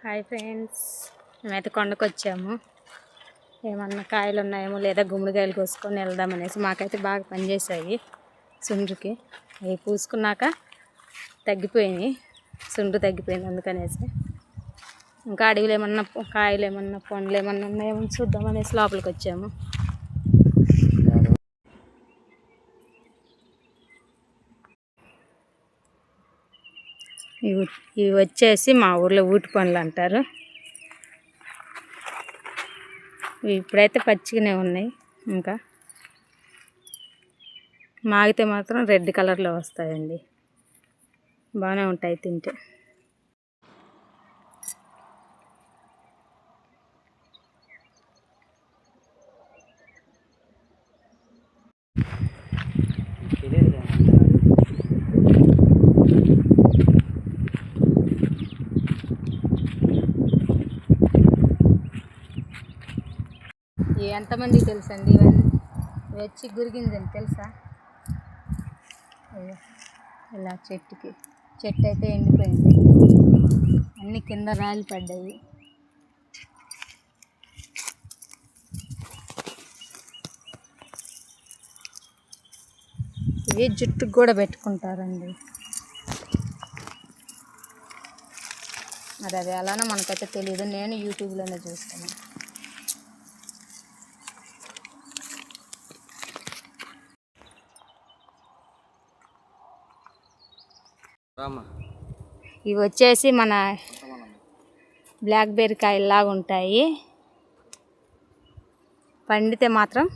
Hi friends, మేమైతే కొండకు వచ్చాము. ఏమన్నా కాయలు ఉన్నాయేమో లేదా గుమ్మడికాయలు కోసుకొని వెళ్దామనేసి. మాకైతే బాగా పనిచేసాయి సుండ్రుకి. అవి పూసుకున్నాక తగ్గిపోయినాయి, సుండ్రు తగ్గిపోయింది. అందుకనేసి ఇంకా అడవిలో ఏమన్నా కాయలు ఏమన్నా పండ్లు ఏమన్నా ఉన్నాయేమో చూద్దామనేసి లోపలికి వచ్చాము. ఇవి వచ్చేసి మా ఊర్లో ఊటి పండ్లు అంటారు. ఇప్పుడైతే పచ్చిగానే ఉన్నాయి. ఇంకా మాగితే మాత్రం రెడ్ కలర్లో వస్తాయండి. బాగానే ఉంటాయి తింటే. ఎంతమందికి తెలుసండి ఇవన్నీ? వచ్చి గురిగింజని తెలుసా? ఇలా చెట్టు అయితే ఎండిపోయింది, అన్ని కింద రాలి పడ్డాయి. ఇవి జుట్టుకు కూడా పెట్టుకుంటారండి. అది ఎలానో మనకైతే తెలియదు. నేను యూట్యూబ్లోనే చూస్తాను. ఇవి వచ్చేసి మన బ్లాక్బెర్రీ కాయల్లాగా ఉంటాయి. పండితే మాత్రం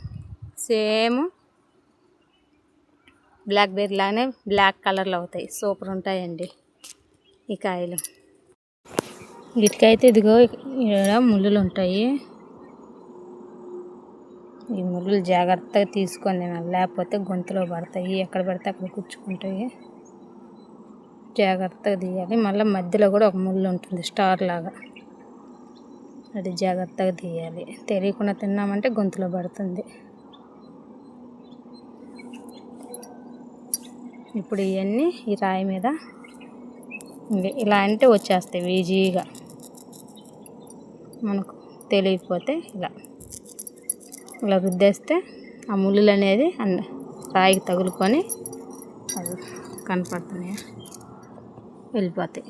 సేమ్ బ్లాక్బెర్రీ లాగానే బ్లాక్ కలర్లో అవుతాయి. సూపర్ ఉంటాయండి ఈ కాయలు. వీటికైతే ఇదిగో ఇక్కడ ముళ్ళులు ఉంటాయి. ఈ ముళ్ళులు జాగ్రత్తగా తీసుకొని తినాలి, లేకపోతే గొంతులో పడతాయి. ఎక్కడ పడితే అక్కడ గుచ్చుకుంటాయి. జాగ్రత్తగా తీయాలి. మళ్ళీ మధ్యలో కూడా ఒక ముళ్ళు ఉంటుంది స్టార్ లాగా, అది జాగ్రత్తగా తీయాలి. తెలియకుండా తిన్నామంటే గొంతులో పడుతుంది. ఇప్పుడు ఇవన్నీ ఈ రాయి మీద ఇలా అంటే వచ్చేస్తాయి ఈజీగా. మనకు తెలియకపోతే ఇలా రుద్దేస్తే ఆ ముళ్ళులు అనేది రాయికి తగులుకొని అవి కనపడుతున్నాయి, వెళ్ళిపోతాయి.